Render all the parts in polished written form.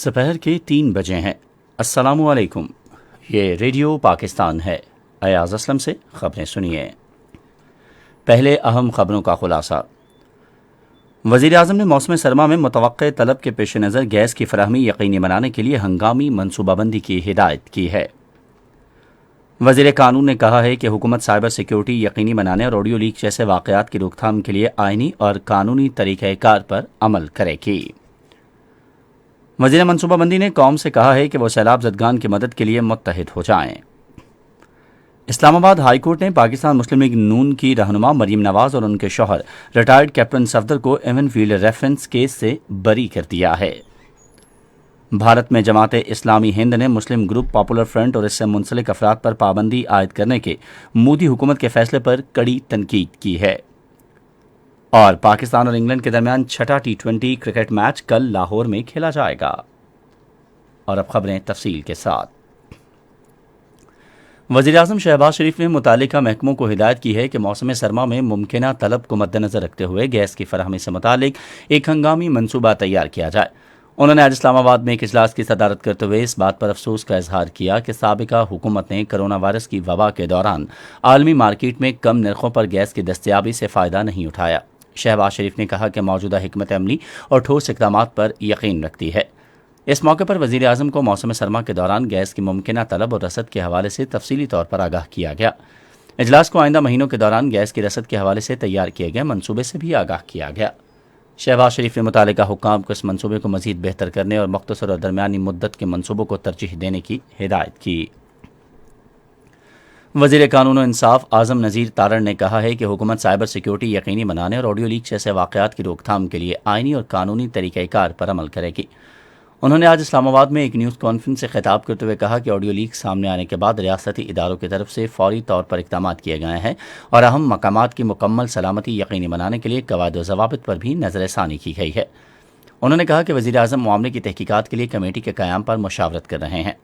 سپہر کے 3 بجے ہیں۔ السلام علیکم، یہ ریڈیو پاکستان ہے۔ ایاز اسلم سے خبریں سنیے۔ پہلے اہم خبروں کا خلاصہ۔ وزیر اعظم نے موسم سرما میں متوقع طلب کے پیش نظر گیس کی فراہمی یقینی بنانے کے لیے ہنگامی منصوبہ بندی کی ہدایت کی ہے۔ وزیر قانون نے کہا ہے کہ حکومت سائبر سیکیورٹی یقینی بنانے اور آڈیو لیک جیسے واقعات کی روک تھام کے لیے آئینی اور قانونی طریقہ کار پر عمل کرے گی۔ وزیر منصوبہ بندی نے قوم سے کہا ہے کہ وہ سیلاب زدگان کی مدد کے لیے متحد ہو جائیں۔ اسلام آباد ہائی کورٹ نے پاکستان مسلم لیگ نون کی رہنما مریم نواز اور ان کے شوہر ریٹائرڈ کیپٹن صفدر کو ایون فیلڈ ریفرنس کیس سے بری کر دیا ہے۔ بھارت میں جماعت اسلامی ہند نے مسلم گروپ پاپولر فرنٹ اور اس سے منسلک افراد پر پابندی عائد کرنے کے مودی حکومت کے فیصلے پر کڑی تنقید کی ہے۔ اور پاکستان اور انگلینڈ کے درمیان چھٹا T20 کرکٹ میچ کل لاہور میں کھیلا جائے گا۔ اور اب خبریں تفصیل کے ساتھ۔ وزیر اعظم شہباز شریف نے متعلقہ محکموں کو ہدایت کی ہے کہ موسم سرما میں ممکنہ طلب کو مد نظر رکھتے ہوئے گیس کی فراہمی سے متعلق ایک ہنگامی منصوبہ تیار کیا جائے۔ انہوں نے آج اسلام آباد میں ایک اجلاس کی صدارت کرتے ہوئے اس بات پر افسوس کا اظہار کیا کہ سابقہ حکومت نے کرونا وائرس کی وبا کے دوران عالمی مارکیٹ میں کم نرخوں پر گیس کی دستیابی سے فائدہ نہیں اٹھایا۔ شہباز شریف نے کہا کہ موجودہ حکمت عملی اور ٹھوس اقدامات پر یقین رکھتی ہے۔ اس موقع پر وزیر اعظم کو موسم سرما کے دوران گیس کی ممکنہ طلب اور رسد کے حوالے سے تفصیلی طور پر آگاہ کیا گیا۔ اجلاس کو آئندہ مہینوں کے دوران گیس کی رسد کے حوالے سے تیار کیے گئے منصوبے سے بھی آگاہ کیا گیا۔ شہباز شریف نے متعلقہ حکام کو اس منصوبے کو مزید بہتر کرنے اور مختصر اور درمیانی مدت کے منصوبوں کو ترجیح دینے کی ہدایت کی۔ وزیر قانون و انصاف اعظم نذیر تارڑ نے کہا ہے کہ حکومت سائبر سیکیورٹی یقینی بنانے اور آڈیو لیک جیسے واقعات کی روک تھام کے لیے آئینی اور قانونی طریقہ کار پر عمل کرے گی۔ انہوں نے آج اسلام آباد میں ایک نیوز کانفرنس سے خطاب کرتے ہوئے کہا کہ آڈیو لیک سامنے آنے کے بعد ریاستی اداروں کی طرف سے فوری طور پر اقدامات کیے گئے ہیں اور اہم مقامات کی مکمل سلامتی یقینی بنانے کے لیے قواعد و ضوابط پر بھی نظر ثانی کی گئی ہے۔ انہوں نے کہا کہ وزیر اعظم معاملے کی تحقیقات کے لیے کمیٹی کے قیام پر مشاورت کر رہے ہیں۔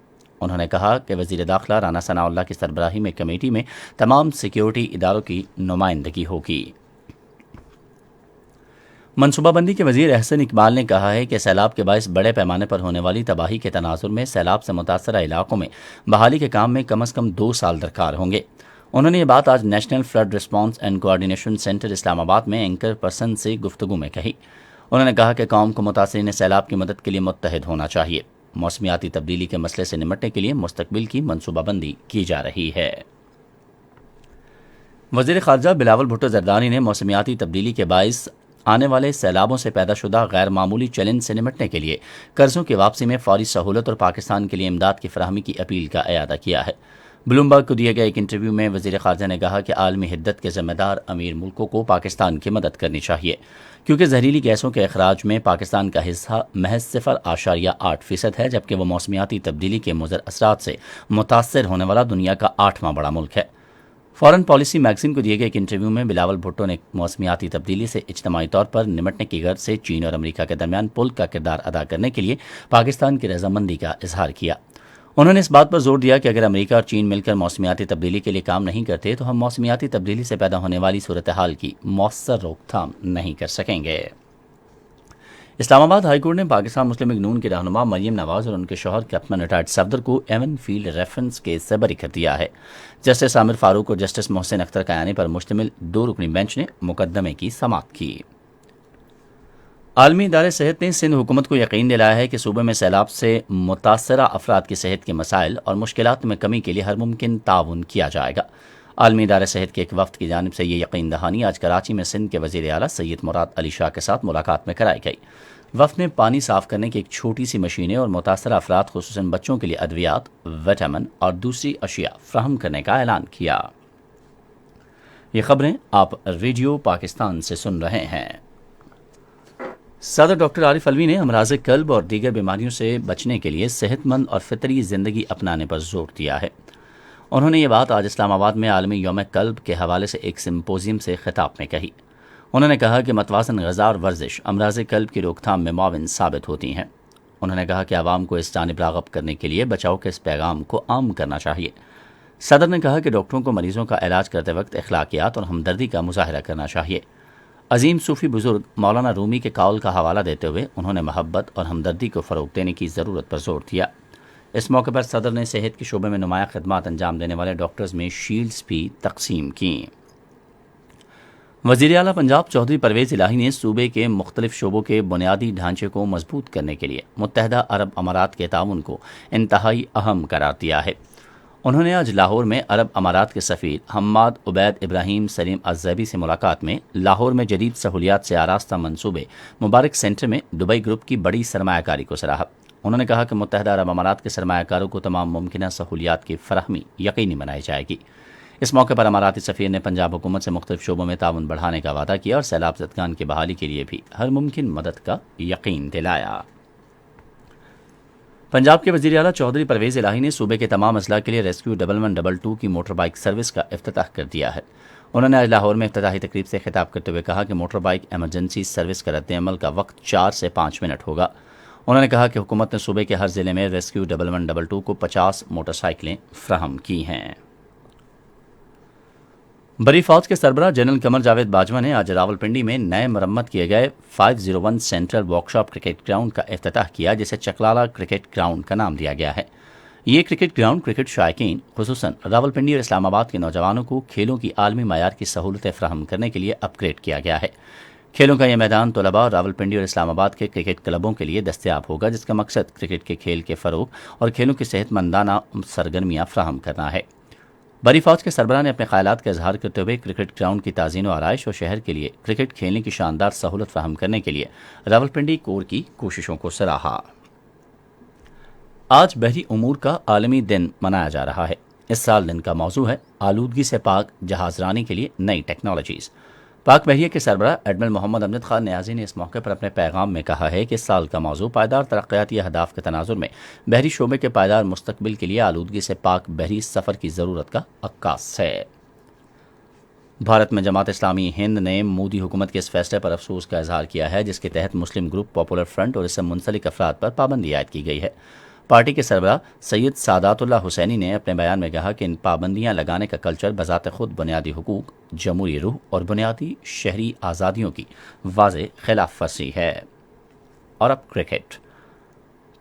انہوں نے کہا کہ وزیر داخلہ رانا ثناء اللہ کی سربراہی میں کمیٹی میں تمام سیکیورٹی اداروں کی نمائندگی ہوگی۔ منصوبہ بندی کے وزیر احسن اقبال نے کہا ہے کہ سیلاب کے باعث بڑے پیمانے پر ہونے والی تباہی کے تناظر میں سیلاب سے متاثرہ علاقوں میں بحالی کے کام میں کم از کم 2 سال درکار ہوں گے۔ انہوں نے یہ بات آج national flood response and coordination centre Islamabad میں اینکر پرسن سے گفتگو میں کہی۔ انہوں نے کہا کہ قوم کو متاثرین سیلاب کی مدد کے لیے متحد ہونا چاہیے۔ موسمیاتی تبدیلی کے مسئلے سے نمٹنے کے لیے مستقبل کی منصوبہ بندی کی جا رہی ہے۔ وزیر خارجہ بلاول بھٹو زرداری نے موسمیاتی تبدیلی کے باعث آنے والے سیلابوں سے پیدا شدہ غیر معمولی چیلنج سے نمٹنے کے لیے قرضوں کی واپسی میں فوری سہولت اور پاکستان کے لیے امداد کی فراہمی کی اپیل کا اعادہ کیا ہے۔ بلومبرگ کو دیے گئے ایک انٹرویو میں وزیر خارجہ نے کہا کہ عالمی حدت کے ذمہ دار امیر ملکوں کو پاکستان کی مدد کرنی چاہیے، کیونکہ زہریلی گیسوں کے اخراج میں پاکستان کا حصہ محض 0.8% ہے، جبکہ وہ موسمیاتی تبدیلی کے مضر اثرات سے متاثر ہونے والا دنیا کا 8واں بڑا ملک ہے۔ فارن پالیسی میگزین کو دیے گئے ایک انٹرویو میں بلاول بھٹو نے موسمیاتی تبدیلی سے اجتماعی طور پر نمٹنے کی غرض سے چین اور امریکہ کے درمیان پل کا کردار ادا کرنے کے لیے پاکستان کی رضامندی کا اظہار کیا۔ انہوں نے اس بات پر زور دیا کہ اگر امریکہ اور چین مل کر موسمیاتی تبدیلی کے لیے کام نہیں کرتے تو ہم موسمیاتی تبدیلی سے پیدا ہونے والی صورتحال کی مؤثر روک تھام نہیں کر سکیں گے۔ اسلام آباد ہائی کورٹ نے پاکستان مسلم لیگ نون کی رہنما مریم نواز اور ان کے شوہر کیپٹن ریٹائرڈ صفدر کو ایون فیلڈ ریفرنس کیس سے بری کر دیا ہے۔ جسٹس عامر فاروق اور جسٹس محسن اختر قیانی پر مشتمل 2 رکنی بینچ نے مقدمے کی سماعت کی۔ عالمی ادارے صحت نے سندھ حکومت کو یقین دلایا ہے کہ صوبے میں سیلاب سے متاثرہ افراد کی صحت کے مسائل اور مشکلات میں کمی کے لیے ہر ممکن تعاون کیا جائے گا۔ عالمی ادارے صحت کے ایک وفد کی جانب سے یہ یقین دہانی آج کراچی میں سندھ کے وزیر اعلیٰ سید مراد علی شاہ کے ساتھ ملاقات میں کرائی گئی۔ وفد نے پانی صاف کرنے کی ایک چھوٹی سی مشینیں اور متاثرہ افراد خصوصاً بچوں کے لیے ادویات، وٹامن اور دوسری اشیاء فراہم کرنے کا اعلان کیا۔ یہ خبریں آپ ریڈیو پاکستان سے سن رہے ہیں۔ صدر ڈاکٹر عارف علوی نے امراض قلب اور دیگر بیماریوں سے بچنے کے لیے صحت مند اور فطری زندگی اپنانے پر زور دیا ہے۔ انہوں نے یہ بات آج اسلام آباد میں عالمی یوم قلب کے حوالے سے ایک سمپوزیم سے خطاب میں کہی۔ انہوں نے کہا کہ متوازن غذا اور ورزش امراض قلب کی روک تھام میں معاون ثابت ہوتی ہیں۔ انہوں نے کہا کہ عوام کو اس جانب راغب کرنے کے لیے بچاؤ کے اس پیغام کو عام کرنا چاہیے۔ صدر نے کہا کہ ڈاکٹروں کو مریضوں کا علاج کرتے وقت اخلاقیات اور ہمدردی کا مظاہرہ کرنا چاہیے۔ عظیم صوفی بزرگ مولانا رومی کے قول کا حوالہ دیتے ہوئے انہوں نے محبت اور ہمدردی کو فروغ دینے کی ضرورت پر زور دیا۔ اس موقع پر صدر نے صحت کے شعبے میں نمایاں خدمات انجام دینے والے ڈاکٹرز میں شیلڈز بھی تقسیم کیں۔ وزیر اعلیٰ پنجاب چودھری پرویز الہی نے صوبے کے مختلف شعبوں کے بنیادی ڈھانچے کو مضبوط کرنے کے لیے متحدہ عرب امارات کے تعاون کو انتہائی اہم قرار دیا ہے۔ انہوں نے آج لاہور میں عرب امارات کے سفیر حماد عبید ابراہیم سلیم الزیبی سے ملاقات میں لاہور میں جدید سہولیات سے آراستہ منصوبے مبارک سینٹر میں دبئی گروپ کی بڑی سرمایہ کاری کو سراہا۔ انہوں نے کہا کہ متحدہ عرب امارات کے سرمایہ کاروں کو تمام ممکنہ سہولیات کی فراہمی یقینی بنائی جائے گی۔ اس موقع پر اماراتی سفیر نے پنجاب حکومت سے مختلف شعبوں میں تعاون بڑھانے کا وعدہ کیا اور سیلاب زدگان کی بحالی کے لیے بھی ہر ممکن مدد کا یقین دلایا۔ پنجاب کے وزیر اعلیٰ چودھری پرویز الہی نے صوبے کے تمام اضلاع کے لیے ریسکیو 1122 کی موٹر بائک سروس کا افتتاح کر دیا ہے۔ انہوں نے آج لاہور میں افتتاحی تقریب سے خطاب کرتے ہوئے کہا کہ موٹر بائک ایمرجنسی سروس کا رد عمل کا وقت 4 سے 5 منٹ ہوگا۔ انہوں نے کہا کہ حکومت نے صوبے کے ہر ضلع میں ریسکیو 1122 کو 50 موٹر سائیکلیں فراہم کی ہیں۔ بری فوج کے سربراہ جنرل قمر جاوید باجوہ نے آج راولپنڈی میں نئے مرمت کیے گئے 501 سینٹرل ورکشاپ کرکٹ گراؤنڈ کا افتتاح کیا، جسے چکلالہ کرکٹ گراؤنڈ کا نام دیا گیا ہے۔ یہ کرکٹ گراؤنڈ کرکٹ شائقین خصوصاً راولپنڈی اور اسلام آباد کے نوجوانوں کو کھیلوں کی عالمی معیار کی سہولتیں فراہم کرنے کے لیے اپ گریڈ کیا گیا ہے۔ کھیلوں کا یہ میدان طلباء اور راولپنڈی اور اسلام آباد کے کرکٹ کلبوں کے لیے دستیاب ہوگا، جس کا مقصد کرکٹ کے کھیل کے فروغ اور کھیلوں کی صحت مندانہ سرگرمیاں فراہم کرنا ہے۔ بری فوج کے سربراہ نے اپنے خیالات کا اظہار کرتے ہوئے کرکٹ گراؤنڈ کی تزئین و آرائش اور شہر کے لیے کرکٹ کھیلنے کی شاندار سہولت فراہم کرنے کے لیے راولپنڈی کور کی کوششوں کو سراہا۔ آج بحری امور کا عالمی دن منایا جا رہا ہے۔ اس سال دن کا موضوع ہے آلودگی سے پاک جہاز رانی کے لیے نئی ٹیکنالوجیز۔ پاک بحریہ کے سربراہ ایڈمرل محمد امجد خان نیازی نے اس موقع پر اپنے پیغام میں کہا ہے کہ اس سال کا موضوع پائیدار ترقیاتی اہداف کے تناظر میں بحری شعبے کے پائیدار مستقبل کے لیے آلودگی سے پاک بحری سفر کی ضرورت کا عکاس ہے۔ بھارت میں جماعت اسلامی ہند نے مودی حکومت کے اس فیصلے پر افسوس کا اظہار کیا ہے جس کے تحت مسلم گروپ پاپولر فرنٹ اور اس سے منسلک افراد پر پابندی عائد کی گئی ہے۔ پارٹی کے سربراہ سید سادات اللہ حسینی نے اپنے بیان میں کہا کہ ان پابندیاں لگانے کا کلچر بذات خود بنیادی حقوق، جمہوری روح اور بنیادی شہری آزادیوں کی واضح خلاف ورزی ہے۔ اور اب کرکٹ۔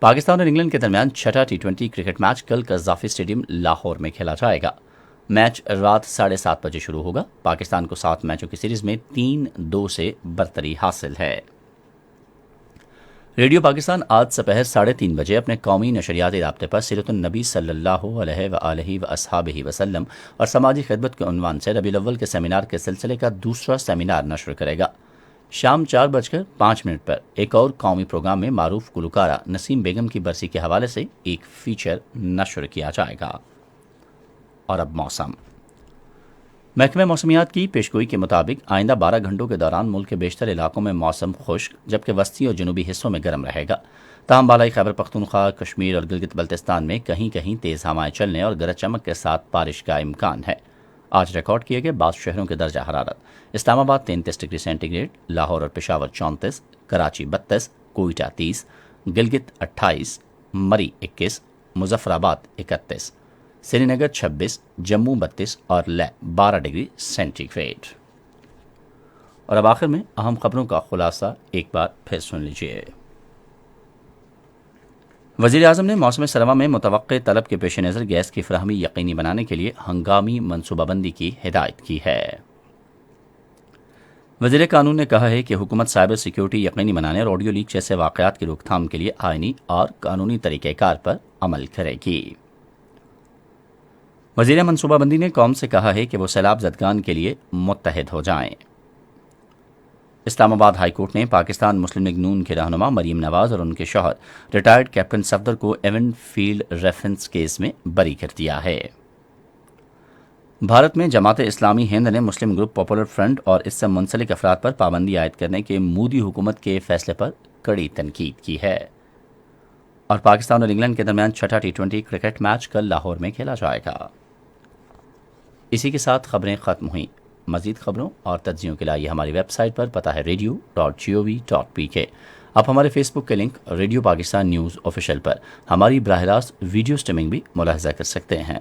پاکستان اور انگلینڈ کے درمیان چھٹا T20 کرکٹ میچ کل قذافی اسٹیڈیم لاہور میں کھیلا جائے گا۔ میچ رات 7:30 بجے شروع ہوگا۔ پاکستان کو 7 میچوں کی سیریز میں 3-2 سے برتری حاصل ہے۔ ریڈیو پاکستان آج سپہر 3:30 بجے اپنے قومی نشریاتی رابطے پر سیرت النبی صلی اللہ علیہ وآلہ وأصحابہ وسلم اور سماجی خدمت کے عنوان سے ربیع الاول کے سیمینار کے سلسلے کا دوسرا سیمینار نشر کرے گا۔ شام 4:05 پر ایک اور قومی پروگرام میں معروف گلوکارہ نسیم بیگم کی برسی کے حوالے سے ایک فیچر نشر کیا جائے گا۔ اور اب موسم۔ محکمہ موسمیات کی پیشگوئی کے مطابق آئندہ 12 گھنٹوں کے دوران ملک کے بیشتر علاقوں میں موسم خشک جبکہ وسطی اور جنوبی حصوں میں گرم رہے گا۔ تاہم بالائی خیبر پختونخوا، کشمیر اور گلگت بلتستان میں کہیں کہیں تیز ہوائیں چلنے اور گرج چمک کے ساتھ بارش کا امکان ہے۔ آج ریکارڈ کیے گئے بعض شہروں کے درجہ حرارت: اسلام آباد 33 ڈگری سینٹی گریڈ، لاہور اور پشاور 34، کراچی 32، کوئٹہ 30، گلگت 28، مری 21، مظفر آباد 31، سری نگر 26، جموں 32 اور لیہ 12 ڈگری سینٹی گریڈ۔ اور اب آخر میں اہم خبروں کا خلاصہ ایک بار پھر سن لیجیے۔ وزیر اعظم نے موسم سرما میں متوقع طلب کے پیش نظر گیس کی فراہمی یقینی بنانے کے لیے ہنگامی منصوبہ بندی کی ہدایت کی ہے۔ وزیر قانون نے کہا ہے کہ حکومت سائبر سیکیورٹی یقینی بنانے اور آڈیو لیک جیسے واقعات کی روک تھام کے لیے آئینی اور قانونی طریقہ کار پر عمل کرے گی۔ وزیر منصوبہ بندی نے قوم سے کہا ہے کہ وہ سیلاب زدگان کے لیے متحد ہو جائیں۔ اسلام آباد ہائی کورٹ نے پاکستان مسلم لیگ نون کے رہنما مریم نواز اور ان کے شوہر ریٹائرڈ کیپٹن صفدر کو ایونٹ فیلڈ ریفرنس کیس میں بری کر دیا ہے۔ بھارت میں جماعت اسلامی ہند نے مسلم گروپ پاپولر فرنٹ اور اس سے منسلک افراد پر پابندی عائد کرنے کے مودی حکومت کے فیصلے پر کڑی تنقید کی ہے۔ اور پاکستان اور انگلینڈ کے درمیان چھٹا T20 کرکٹ میچ کل لاہور میں کھیلا جائے گا۔ اسی کے ساتھ خبریں ختم ہوئیں۔ مزید خبروں اور تجزیوں کے لیے ہماری ویب سائٹ پر پتہ ہے radio.gov.pk۔ آپ ہمارے فیس بک کے link radio Pakistan news official پر ہماری براہ راست ویڈیو سٹریمنگ بھی ملاحظہ کر سکتے ہیں۔